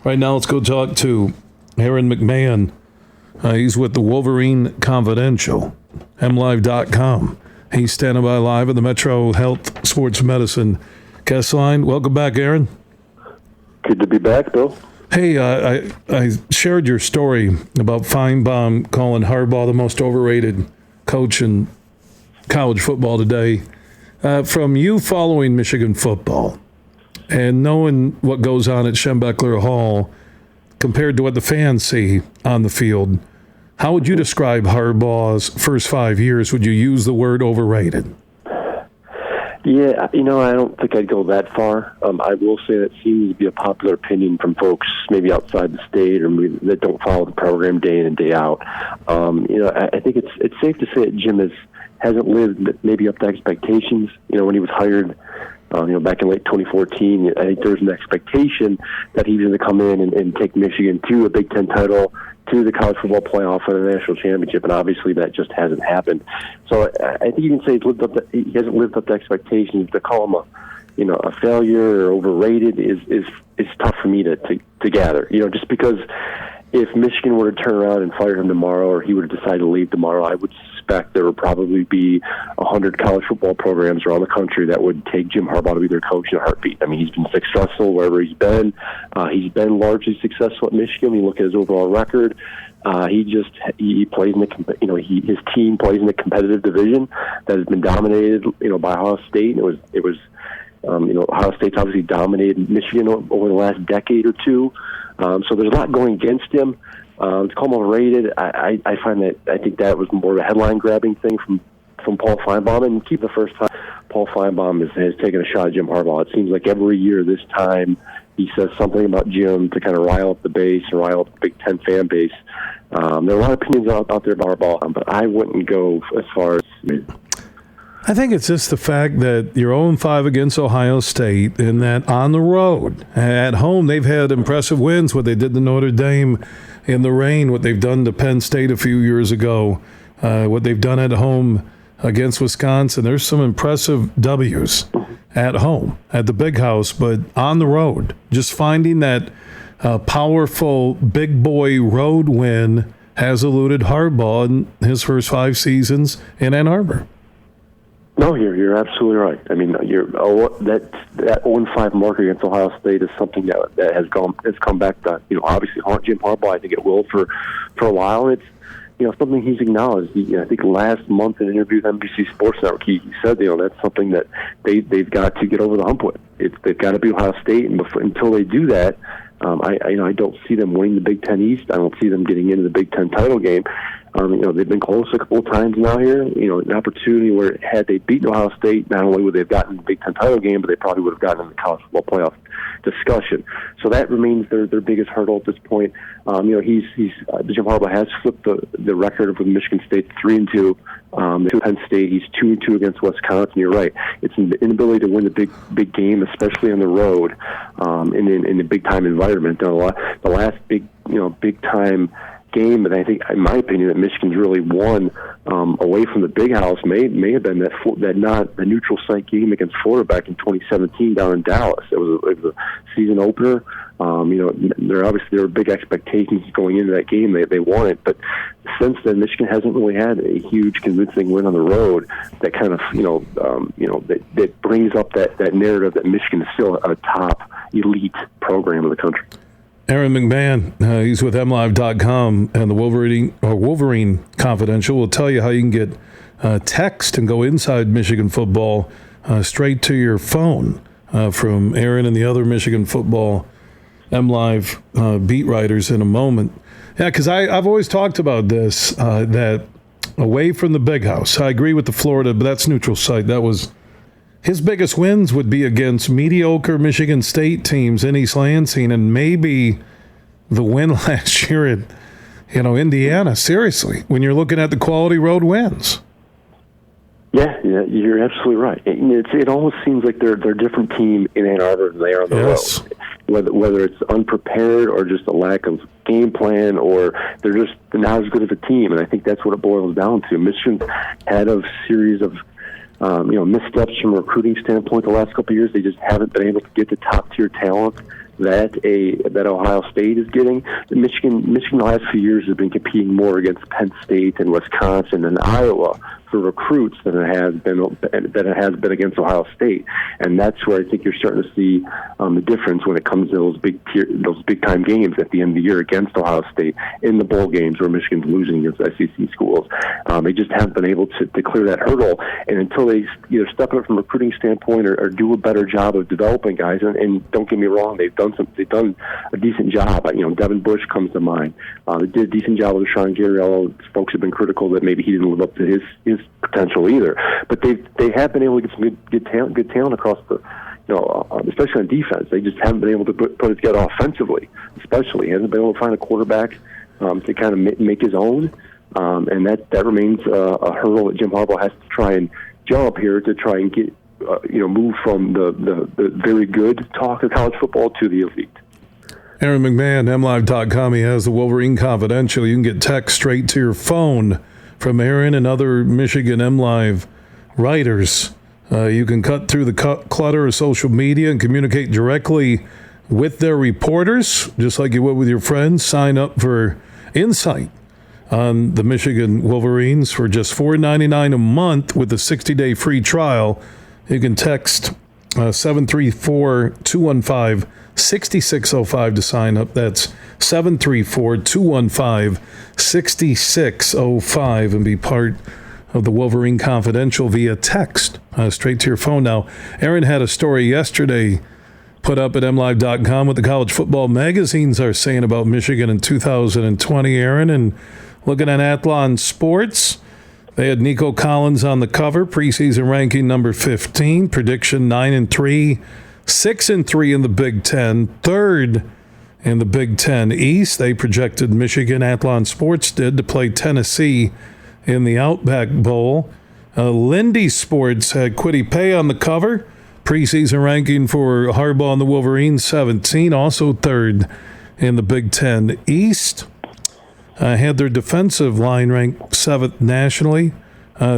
Right now, let's go talk to Aaron McMann. He's with the Wolverine Confidential, MLive.com. He's standing by live at the Metro Health Sports Medicine guest line. Welcome back, Aaron. Good to be back, Bill. Hey, I shared your story about Feinbaum calling Harbaugh the most overrated coach in college football today. From you following Michigan football and knowing what goes on at Schembechler Hall compared to what the fans see on the field, how would you describe Harbaugh's first 5 years? Would you use the word overrated? Yeah, I don't think I'd go that far. I will say that seems to be a popular opinion from folks maybe outside the state or maybe that don't follow the program day in and day out. I think it's safe to say that Jim hasn't lived maybe up to expectations. When he was hired, back in late 2014, I think there was an expectation that he was going to come in and take Michigan to a Big Ten title, to the college football playoff and a national championship, and obviously that just hasn't happened. So I think you can say he hasn't lived up to expectations. To call him a failure or overrated is tough for me to gather. Just because if Michigan were to turn around and fire him tomorrow, or he would decide to leave tomorrow, I would suspect there would probably be 100 college football programs around the country that would take Jim Harbaugh to be their coach in a heartbeat. I mean, he's been successful wherever he's been. He's been largely successful at Michigan. When you look at his overall record, he plays in his team plays in a competitive division that has been dominated, by Ohio State. And it was Ohio State's obviously dominated Michigan over the last decade or two. So there's a lot going against him. To call him overrated, I think that was more of a headline-grabbing thing from Paul Feinbaum. And keep the first time Paul Feinbaum has taken a shot at Jim Harbaugh. It seems like every year this time he says something about Jim to kind of rile up the base and rile up the Big Ten fan base. There are a lot of opinions out there about Harbaugh, but I wouldn't go as far as... I think it's just the fact that you're 0-5 against Ohio State and that on the road, at home, they've had impressive wins, what they did to Notre Dame in the rain, what they've done to Penn State a few years ago, what they've done at home against Wisconsin. There's some impressive W's at home, at the big house, but on the road, just finding that powerful big boy road win has eluded Harbaugh in his first 5 seasons in Ann Arbor. No, you're absolutely right. I mean, that 0-5 mark against Ohio State is something that has come back to obviously haunt Jim Harbaugh. I think it will for a while. It's something he's acknowledged. I think last month in an interview with NBC Sports Network, he said that's something that they've got to get over the hump with. They've got to beat Ohio State, and until they do that, I don't see them winning the Big Ten East. I don't see them getting into the Big Ten title game. They've been close a couple of times now here. An opportunity where had they beaten Ohio State, not only would they have gotten the Big Ten title game, but they probably would have gotten in the college football playoff discussion. So that remains their biggest hurdle at this point. Jim Harbaugh has flipped the record with Michigan State 3-2. Penn State, he's 2-2 against Wisconsin. You're right. It's an inability to win the big game, especially on the road, in a big time environment. The last big time game, and I think, in my opinion, that Michigan's really won away from the big house may have been the neutral site game against Florida back in 2017 down in Dallas. It was a season opener. There were big expectations going into that game. They won it, but since then, Michigan hasn't really had a huge convincing win on the road that kind of that brings up that narrative that Michigan is still a top elite program in the country. Aaron McMann, he's with MLive.com, and the Wolverine Confidential will tell you how you can get text and go inside Michigan football straight to your phone from Aaron and the other Michigan football MLive beat writers in a moment. Yeah, because I've always talked about this, that away from the big house, I agree with the Florida, but that's neutral site. That was his biggest wins would be against mediocre Michigan State teams in East Lansing, and maybe the win last year at Indiana. Seriously, when you're looking at the quality road wins. Yeah, you're absolutely right. It almost seems like they're a different team in Ann Arbor than they are on the road. Whether it's unprepared or just a lack of game plan, or they're not as good of a team, and I think that's what it boils down to. Michigan's had a series of missteps from a recruiting standpoint the last couple of years. They just haven't been able to get the top tier talent that Ohio State is getting. Michigan the last few years has been competing more against Penn State and Wisconsin and Iowa for recruits than it has been against Ohio State, and that's where I think you're starting to see the difference when it comes to those big time games at the end of the year against Ohio State in the bowl games where Michigan's losing against SEC schools. They just haven't been able to clear that hurdle, and until they either step up from a recruiting standpoint or do a better job of developing guys. And don't get me wrong, they've done a decent job. Devin Bush comes to mind. They did a decent job with Sean Gary, although folks have been critical that maybe he didn't live up to his potential either. But they have been able to get some good talent across the, especially on defense. They just haven't been able to put it together offensively, especially. He hasn't been able to find a quarterback to kind of make his own, and that remains a hurdle that Jim Harbaugh has to try and jump here to try and get move from the very good talk of college football to the elite. Aaron McMann, MLive.com. He has the Wolverine Confidential. You can get text straight to your phone from Aaron and other Michigan MLive writers. You can cut through the clutter of social media and communicate directly with their reporters, just like you would with your friends. Sign up for Insight on the Michigan Wolverines for just $4.99 a month with a 60-day free trial. You can text 734-215-6605 to sign up. That's 734-215-6605 and be part of the Wolverine Confidential via text straight to your phone. Now, Aaron had a story yesterday put up at MLive.com what the college football magazines are saying about Michigan in 2020, Aaron. And looking at Athlon Sports, they had Nico Collins on the cover, preseason ranking number 15, prediction 9-3, 6-3 in the Big Ten, third in the Big Ten East. They projected Michigan, Athlon Sports did, to play Tennessee in the Outback Bowl. Lindy Sports had Kwity Paye on the cover, preseason ranking for Harbaugh and the Wolverines, 17, also third in the Big Ten East. Had their defensive line ranked 7th nationally.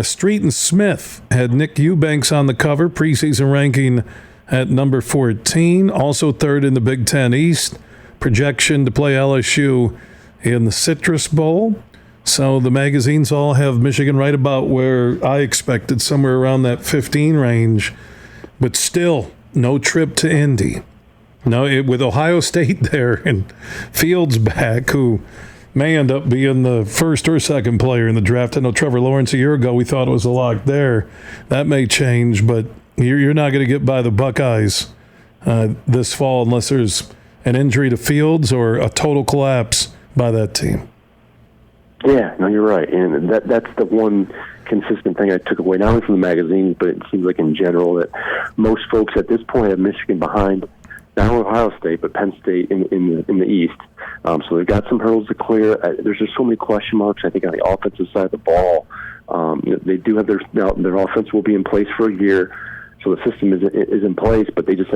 Street and Smith had Nick Eubanks on the cover, preseason ranking at number 14, also third in the Big Ten East. Projection to play LSU in the Citrus Bowl. So the magazines all have Michigan right about where I expected, somewhere around that 15 range. But still, no trip to Indy. No, with Ohio State there and Fields back, who may end up being the first or second player in the draft. I know Trevor Lawrence a year ago, we thought it was a lock there. That may change, but you're not going to get by the Buckeyes this fall unless there's an injury to Fields or a total collapse by that team. Yeah, no, you're right. And that's the one consistent thing I took away, not only from the magazines, but it seems like in general that most folks at this point have Michigan behind not only Ohio State, but Penn State in the East. So they've got some hurdles to clear. There's just so many question marks, I think, on the offensive side of the ball. They do have their offense will be in place for a year, so the system is in place, but they got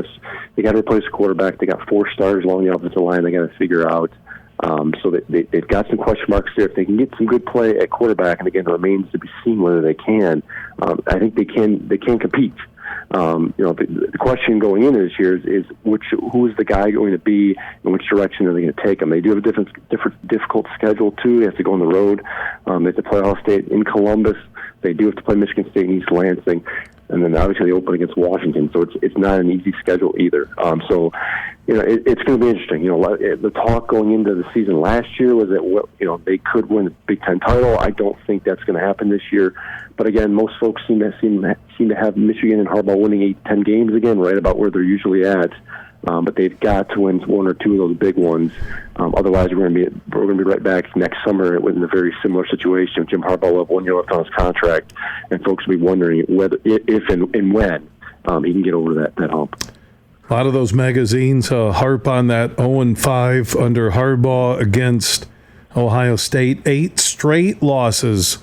to replace the quarterback. They got 4 starters along the offensive line they got to figure out. So they've got some question marks there. If they can get some good play at quarterback, and again, it remains to be seen whether they can. I think they can compete. The question going into this year is who is the guy going to be, and which direction are they going to take them? They do have a difficult schedule too. They have to go on the road. They have to play Ohio State in Columbus. They do have to play Michigan State in East Lansing, and then obviously they open against Washington. So it's not an easy schedule either. So it's going to be interesting. The talk going into the season last year was that they could win the Big Ten title. I don't think that's going to happen this year. But again, most folks seem to have Michigan and Harbaugh winning 8-10 games again, right about where they're usually at. But they've got to win 1 or 2 of those big ones. Otherwise, we're going to be right back next summer in a very similar situation. Jim Harbaugh will have 1 year left on his contract, and folks will be wondering whether, if and when he can get over that hump. A lot of those magazines harp on that 0-5 under Harbaugh against Ohio State. 8 straight losses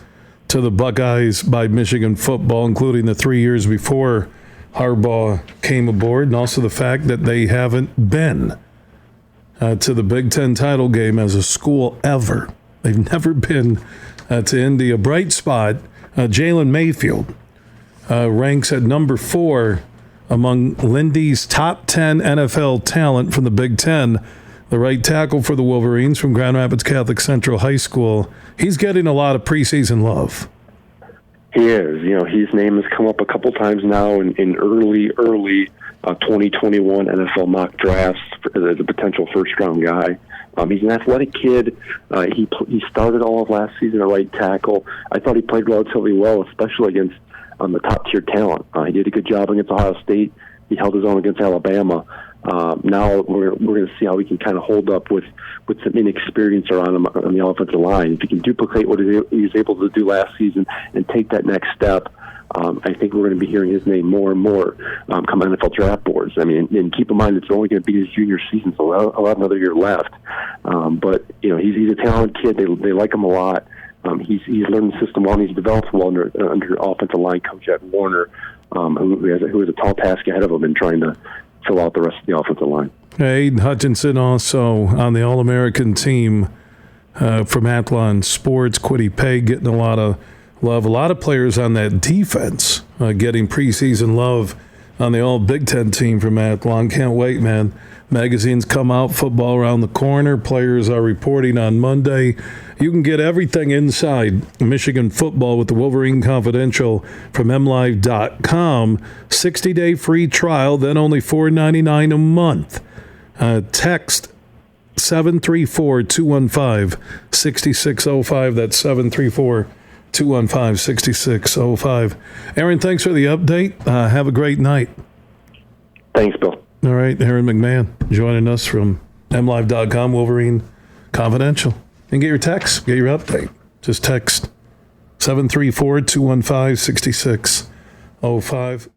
to the Buckeyes by Michigan football, including the 3 years before Harbaugh came aboard, and also the fact that they haven't been to the Big Ten title game as a school ever. They've never been to Indy. A bright spot, Jalen Mayfield ranks at number 4 among Lindy's top 10 NFL talent from the Big Ten. The right tackle for the Wolverines from Grand Rapids Catholic Central High School. He's getting a lot of preseason love. He is. His name has come up a couple times now in early 2021 NFL mock drafts as a potential first-round guy. He's an athletic kid. He started all of last season at right tackle. I thought he played relatively well, especially against the top-tier talent. He did a good job against Ohio State. He held his own against Alabama. Now we're going to see how he can kind of hold up with some inexperience around him on the offensive line. If he can duplicate what he was able to do last season and take that next step, I think we're going to be hearing his name more and more come NFL draft boards. I mean, and keep in mind it's only going to be his junior season, so he'll have another year left. But he's a talented kid. They like him a lot. He's learned the system well, and he's developed well under offensive line coach Ed Warner, who has a tall task ahead of him in trying to fill out the rest of the offensive line. Aiden Hutchinson also on the All-American team from Athlon Sports. Quiddy Pay getting a lot of love. A lot of players on that defense getting preseason love on the All-Big Ten team from Athlon. Can't wait, man. Magazines come out, football around the corner. Players are reporting on Monday. You can get everything inside Michigan football with the Wolverine Confidential from MLive.com. 60-day free trial, then only $4.99 a month. Text 734-215-6605. That's 734-215-6605. Aaron, thanks for the update. Have a great night. Thanks, Bill. All right, Aaron McMann joining us from MLive.com, Wolverine Confidential. And get your text, get your update. Just text 734-215-6605.